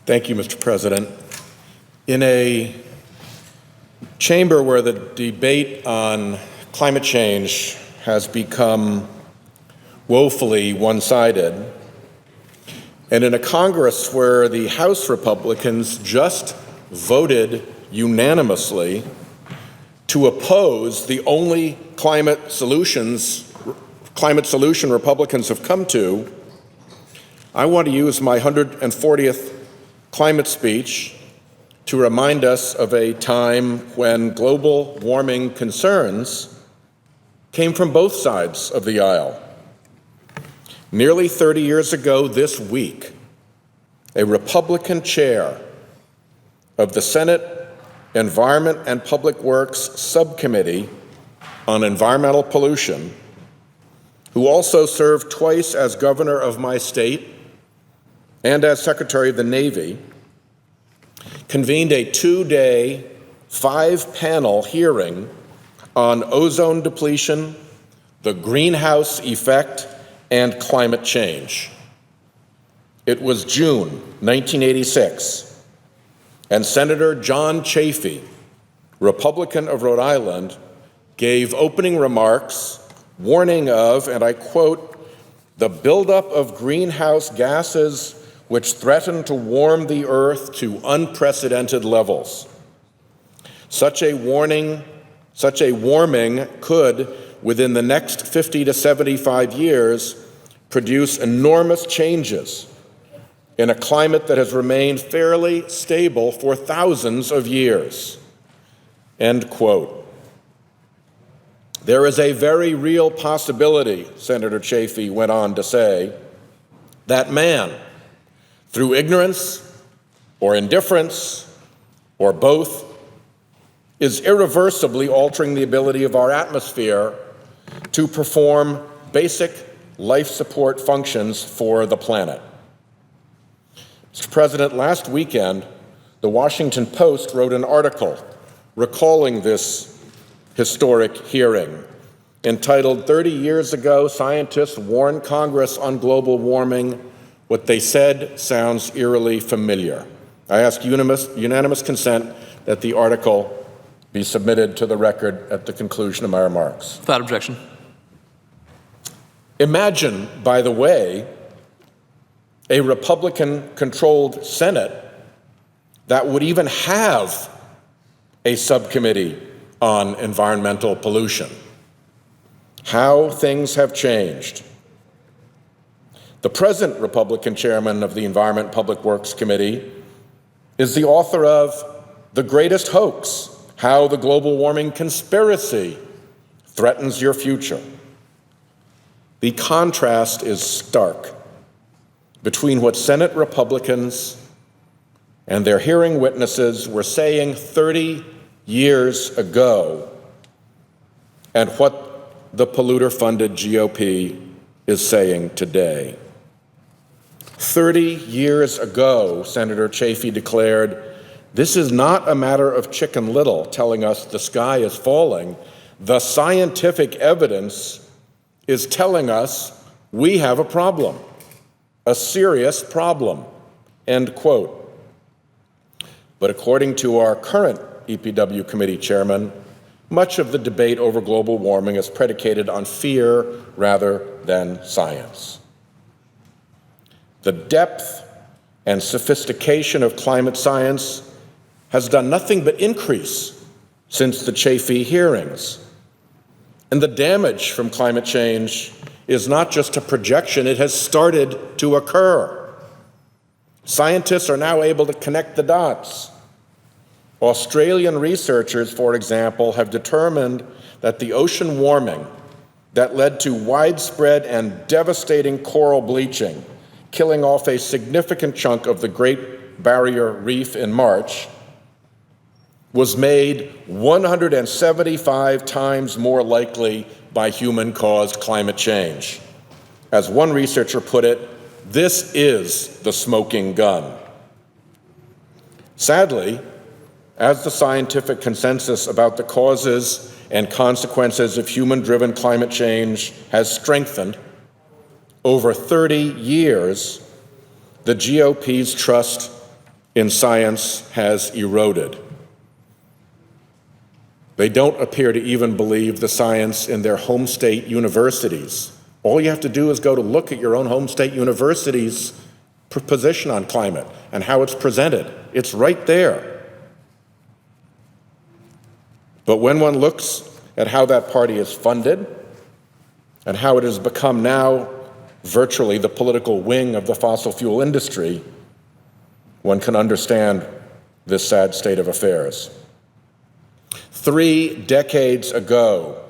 Thank you, Mr. President. In a chamber where the debate on climate change has become woefully one-sided, and in a Congress where the House Republicans just voted unanimously to oppose the only climate solution Republicans have come to, I want to use my 140th climate speech to remind us of a time when global warming concerns came from both sides of the aisle. Nearly 30 years ago this week, a Republican chair of the Senate Environment and Public Works Subcommittee on Environmental Pollution, who also served twice as governor of my state and as Secretary of the Navy, convened a 2-day, 5-panel hearing on ozone depletion, the greenhouse effect, and climate change. It was June 1986, and Senator John Chafee, Republican of Rhode Island, gave opening remarks warning of, and I quote, "the buildup of greenhouse gases which threaten to warm the earth to unprecedented levels. Such a warming could, within the next 50 to 75 years, produce enormous changes in a climate that has remained fairly stable for thousands of years." End quote. There is a very real possibility, Senator Chafee went on to say, that man, through ignorance or indifference or both, is irreversibly altering the ability of our atmosphere to perform basic life support functions for the planet. Mr. President, last weekend, the Washington Post wrote an article recalling this historic hearing entitled, "30 Years Ago, Scientists Warned Congress on Global Warming. What they said sounds eerily familiar." I ask unanimous consent that the article be submitted to the record at the conclusion of my remarks. Without objection. Imagine, by the way, a Republican-controlled Senate that would even have a subcommittee on environmental pollution. How things have changed. The present Republican chairman of the Environment and Public Works Committee is the author of The Greatest Hoax: How the Global Warming Conspiracy Threatens Your Future. The contrast is stark between what Senate Republicans and their hearing witnesses were saying 30 years ago and what the polluter-funded GOP is saying today. 30 years ago, Senator Chafee declared, "This is not a matter of Chicken Little telling us the sky is falling. The scientific evidence is telling us we have a problem, a serious problem," end quote. But according to our current EPW committee chairman, much of the debate over global warming is predicated on fear rather than science. The depth and sophistication of climate science has done nothing but increase since the Chafee hearings. And the damage from climate change is not just a projection, it has started to occur. Scientists are now able to connect the dots. Australian researchers, for example, have determined that the ocean warming that led to widespread and devastating coral bleaching, killing off a significant chunk of the Great Barrier Reef in March, was made 175 times more likely by human-caused climate change. As one researcher put it, this is the smoking gun. Sadly, as the scientific consensus about the causes and consequences of human-driven climate change has strengthened over 30 years, the GOP's trust in science has eroded. They don't appear to even believe the science in their home state universities. All you have to do is go to look at your own home state university's position on climate and how it's presented. It's right there. But when one looks at how that party is funded and how it has become now virtually the political wing of the fossil fuel industry, one can understand this sad state of affairs. 3 decades ago,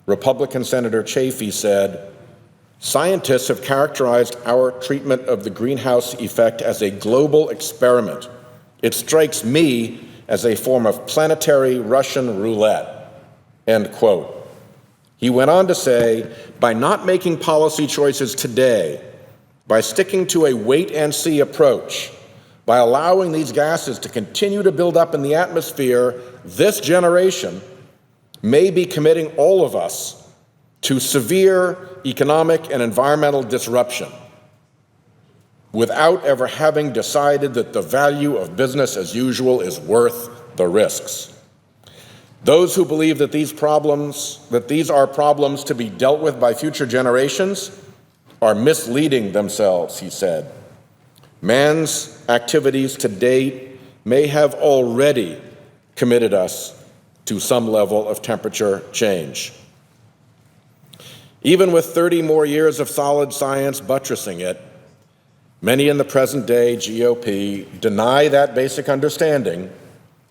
Republican Senator Chafee said, "Scientists have characterized our treatment of the greenhouse effect as a global experiment. It strikes me as a form of planetary Russian roulette," end quote. He went on to say, by not making policy choices today, by sticking to a wait-and-see approach, by allowing these gases to continue to build up in the atmosphere, this generation may be committing all of us to severe economic and environmental disruption without ever having decided that the value of business as usual is worth the risks. Those who believe that these are problems to be dealt with by future generations are misleading themselves, he said. Man's activities to date may have already committed us to some level of temperature change. Even with 30 more years of solid science buttressing it, many in the present-day GOP deny that basic understanding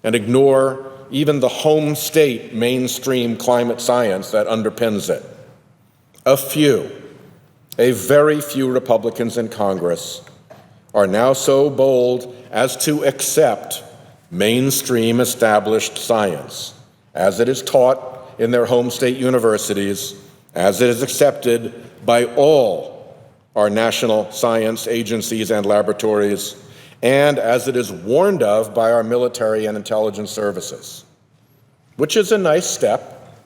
and ignore even the home state mainstream climate science that underpins it. A very few Republicans in Congress are now so bold as to accept mainstream established science as it is taught in their home state universities, as it is accepted by all our national science agencies and laboratories, and as it is warned of by our military and intelligence services, which is a nice step,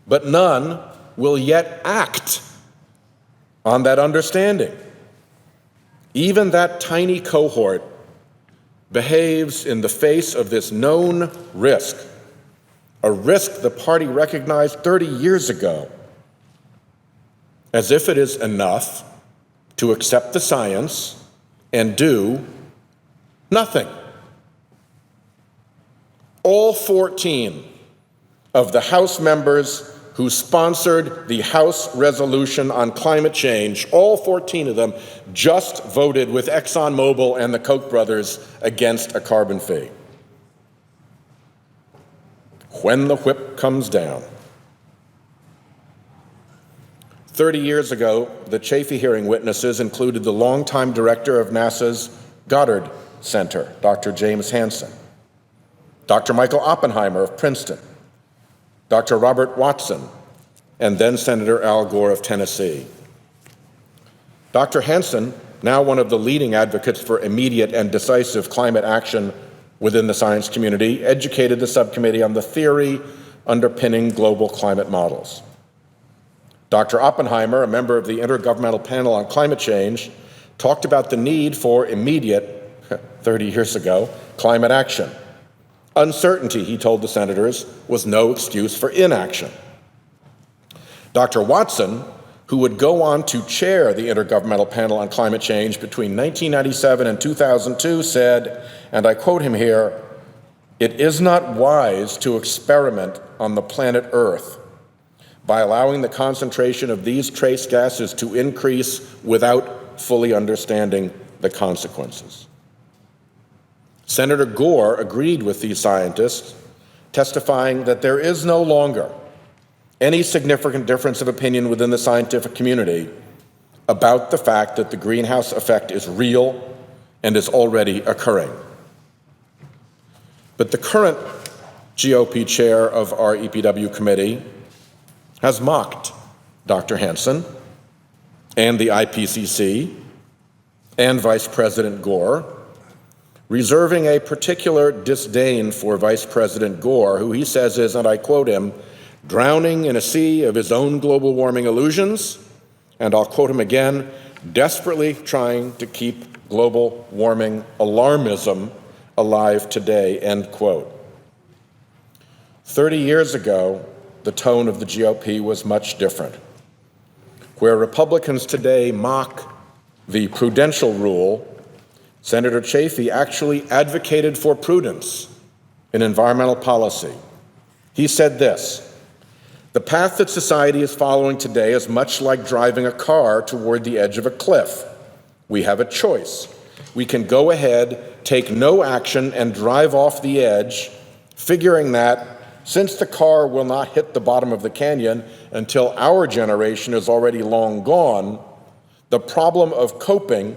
but none will yet act on that understanding. Even that tiny cohort behaves in the face of this known risk, a risk the party recognized 30 years ago, as if it is enough to accept the science and do nothing. All 14 of the House members who sponsored the House resolution on climate change, all 14 of them just voted with ExxonMobil and the Koch brothers against a carbon fee. When the whip comes down. 30 years ago, the Chafee hearing witnesses included the longtime director of NASA's Goddard Center, Dr. James Hansen, Dr. Michael Oppenheimer of Princeton, Dr. Robert Watson, and then Senator Al Gore of Tennessee. Dr. Hansen, now one of the leading advocates for immediate and decisive climate action within the science community, educated the subcommittee on the theory underpinning global climate models. Dr. Oppenheimer, a member of the Intergovernmental Panel on Climate Change, talked about the need for immediate, 30 years ago, climate action. Uncertainty, he told the senators, was no excuse for inaction. Dr. Watson, who would go on to chair the Intergovernmental Panel on Climate Change between 1997 and 2002, said, and I quote him here, "It is not wise to experiment on the planet Earth by allowing the concentration of these trace gases to increase without fully understanding the consequences." Senator Gore agreed with these scientists, testifying that there is no longer any significant difference of opinion within the scientific community about the fact that the greenhouse effect is real and is already occurring. But the current GOP chair of our EPW committee has mocked Dr. Hansen and the IPCC and Vice President Gore, reserving a particular disdain for Vice President Gore, who he says is, and I quote him, "drowning in a sea of his own global warming illusions," and I'll quote him again, "desperately trying to keep global warming alarmism alive today, end quote. 30 years ago, the tone of the GOP was much different. Where Republicans today mock the prudential rule, Senator Chafee actually advocated for prudence in environmental policy. He said this: "The path that society is following today is much like driving a car toward the edge of a cliff. We have a choice. We can go ahead, take no action, and drive off the edge, figuring that since the car will not hit the bottom of the canyon until our generation is already long gone, the problem of coping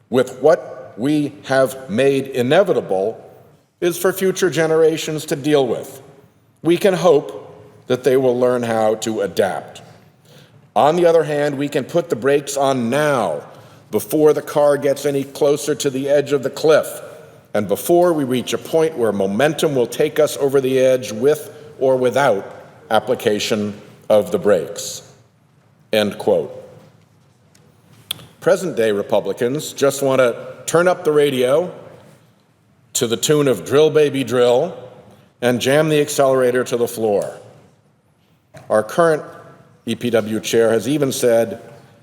with what we have made inevitable is for future generations to deal with. We can hope that they will learn how to adapt. On the other hand, we can put the brakes on now, before the car gets any closer to the edge of the cliff, and before we reach a point where momentum will take us over the edge with or without application of the brakes." End quote. Present-day Republicans just want to turn up the radio to the tune of "Drill, Baby, Drill" and jam the accelerator to the floor. Our current EPW chair has even said,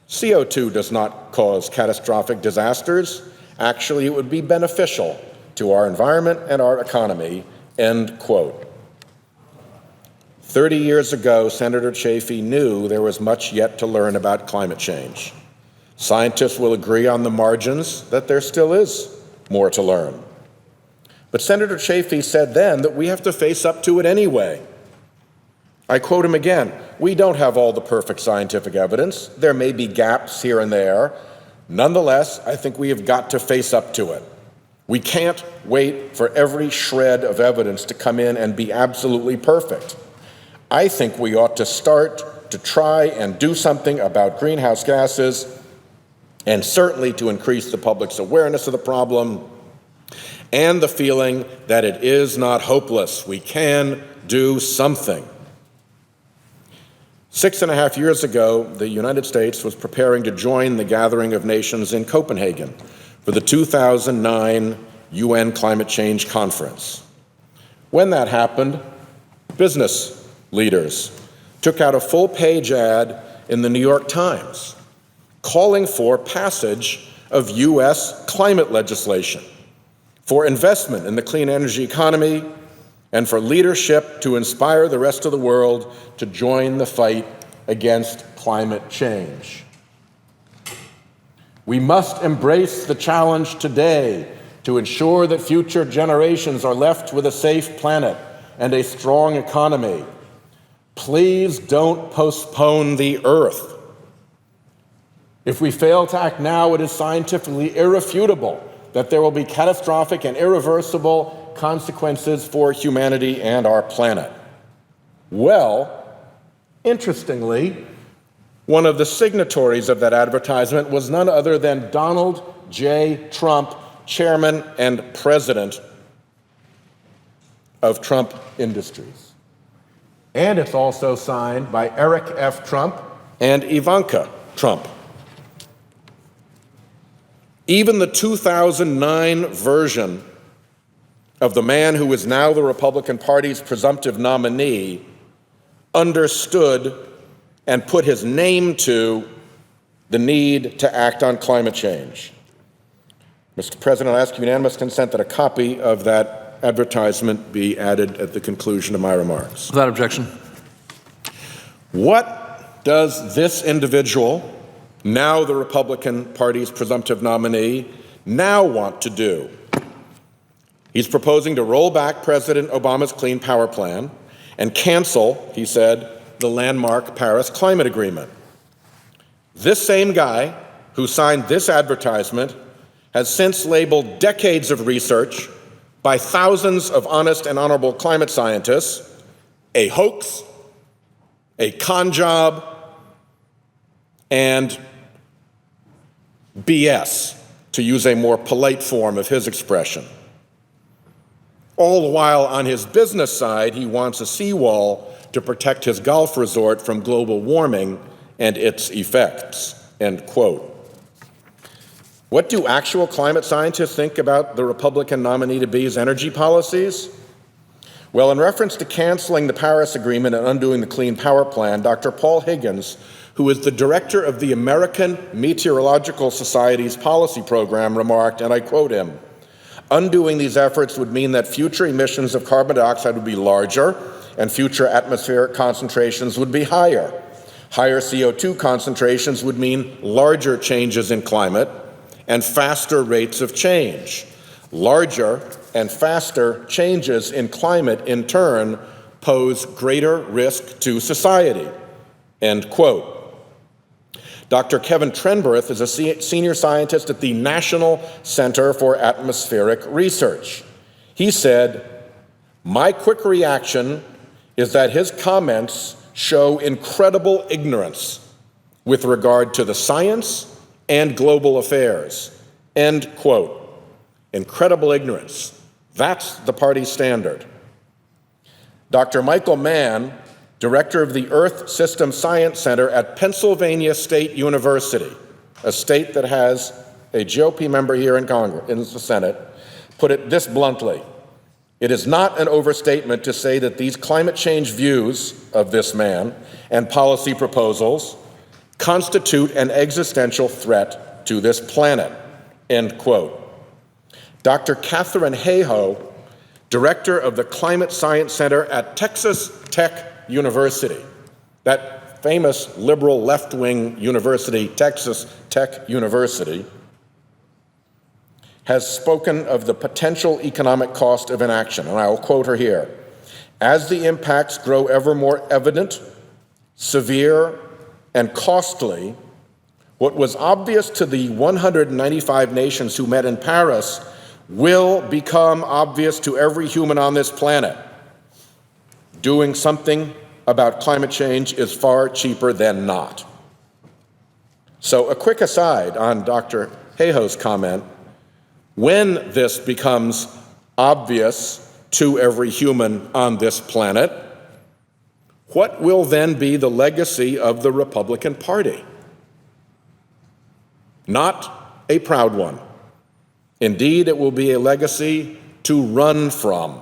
CO2 does not cause catastrophic disasters. Actually, it would be beneficial to our environment and our economy, end quote. 30 years ago, Senator Chafee knew there was much yet to learn about climate change. Scientists will agree on the margins that there still is more to learn. But Senator Chafee said then that we have to face up to it anyway. I quote him again: "We don't have all the perfect scientific evidence. There may be gaps here and there. Nonetheless, I think we have got to face up to it. We can't wait for every shred of evidence to come in and be absolutely perfect. I think we ought to start to try and do something about greenhouse gases, and certainly to increase the public's awareness of the problem and the feeling that it is not hopeless. We can do something." 6.5 years ago, the United States was preparing to join the gathering of nations in Copenhagen for the 2009 UN Climate Change Conference. When that happened, business leaders took out a full-page ad in the New York Times calling for passage of U.S. climate legislation, for investment in the clean energy economy, and for leadership to inspire the rest of the world to join the fight against climate change. We must embrace the challenge today to ensure that future generations are left with a safe planet and a strong economy. Please don't postpone the Earth. If we fail to act now, it is scientifically irrefutable that there will be catastrophic and irreversible consequences for humanity and our planet. Well, interestingly, one of the signatories of that advertisement was none other than Donald J. Trump, chairman and president of Trump Industries. And it's also signed by Eric F. Trump and Ivanka Trump. Even the 2009 version of the man who is now the Republican Party's presumptive nominee understood and put his name to the need to act on climate change. Mr. President, I ask unanimous consent that a copy of that advertisement be added at the conclusion of my remarks. Without objection. What does this individual, now the Republican Party's presumptive nominee, now want to do? He's proposing to roll back President Obama's Clean Power Plan and cancel, he said, the landmark Paris Climate Agreement. This same guy who signed this advertisement has since labeled decades of research by thousands of honest and honorable climate scientists a hoax, a con job, and BS, to use a more polite form of his expression. All the while, on his business side, he wants a seawall to protect his golf resort from global warming and its effects, end quote. What do actual climate scientists think about the Republican nominee to be's energy policies? Well, in reference to canceling the Paris Agreement and undoing the Clean Power Plan, Dr. Paul Higgins, who is the director of the American Meteorological Society's policy program, remarked, and I quote him, "Undoing these efforts would mean that future emissions of carbon dioxide would be larger and future atmospheric concentrations would be higher. Higher CO2 concentrations would mean larger changes in climate and faster rates of change. Larger and faster changes in climate, in turn, pose greater risk to society." End quote. Dr. Kevin Trenberth is a senior scientist at the National Center for Atmospheric Research. He said, "My quick reaction is that his comments show incredible ignorance with regard to the science and global affairs." End quote. Incredible ignorance. That's the party standard. Dr. Michael Mann, director of the Earth System Science Center at Pennsylvania State University, a state that has a GOP member here in Congress, in the Senate, put it this bluntly: "It is not an overstatement to say that these climate change views of this man and policy proposals constitute an existential threat to this planet." End quote. Dr. Catherine Hayhoe, director of the Climate Science Center at Texas Tech University, that famous liberal left-wing university, Texas Tech University, has spoken of the potential economic cost of inaction, and I will quote her here: "As the impacts grow ever more evident, severe, and costly, what was obvious to the 195 nations who met in Paris will become obvious to every human on this planet. Doing something about climate change is far cheaper than not." So a quick aside on Dr. Hayhoe's comment: when this becomes obvious to every human on this planet, what will then be the legacy of the Republican Party? Not a proud one. Indeed, it will be a legacy to run from.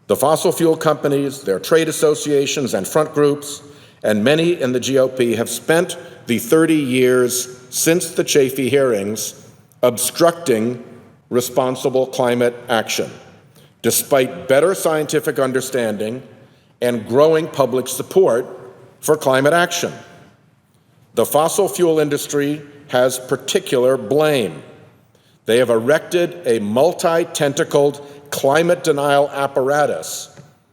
The fossil fuel companies, their trade associations and front groups, and many in the GOP have spent the 30 years since the Chafee hearings obstructing responsible climate action, despite better scientific understanding and growing public support for climate action. The fossil fuel industry has particular blame. They have erected a multi-tentacled climate denial apparatus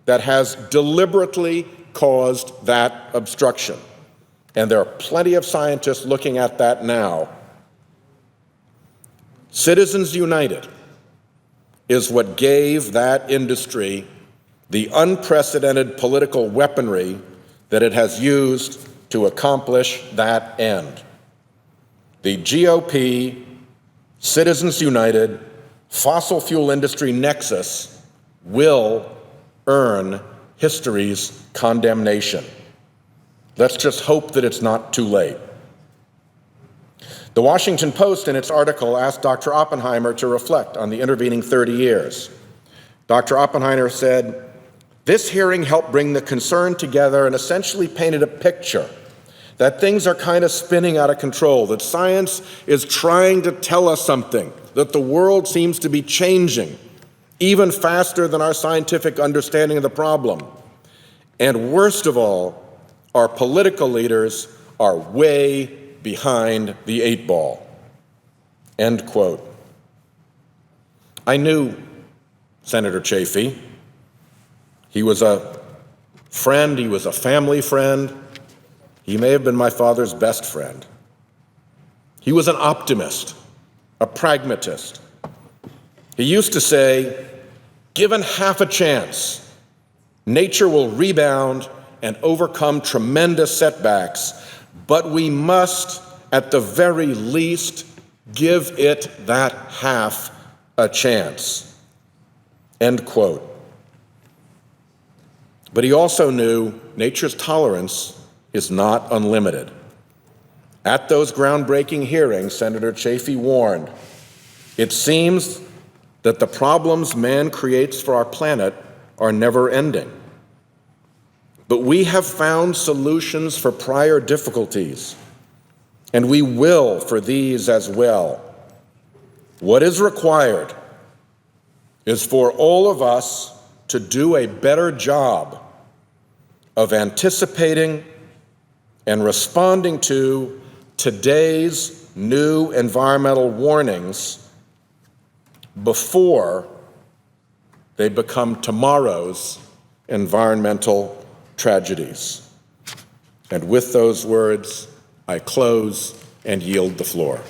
that has deliberately caused that obstruction. And there are plenty of scientists looking at that now. Citizens United is what gave that industry the unprecedented political weaponry that it has used to accomplish that end. The GOP, Citizens United, fossil fuel industry nexus will earn history's condemnation. Let's just hope that it's not too late. The Washington Post, in its article, asked Dr. Oppenheimer to reflect on the intervening 30 years. Dr. Oppenheimer said, "This hearing helped bring the concern together and essentially painted a picture that things are kind of spinning out of control, that science is trying to tell us something, that the world seems to be changing even faster than our scientific understanding of the problem. And worst of all, our political leaders are way behind the 8 ball." End quote. I knew Senator Chafee. He was a friend, he was a family friend. He may have been my father's best friend. He was an optimist, a pragmatist. He used to say, "Given half a chance, nature will rebound and overcome tremendous setbacks, but we must, at the very least, give it that half a chance." End quote. But he also knew nature's tolerance is not unlimited. At those groundbreaking hearings, Senator Chafee warned, "It seems that the problems man creates for our planet are never ending. But we have found solutions for prior difficulties, and we will for these as well. What is required is for all of us to do a better job of anticipating and responding to today's new environmental warnings before they become tomorrow's environmental tragedies." And with those words, I close and yield the floor.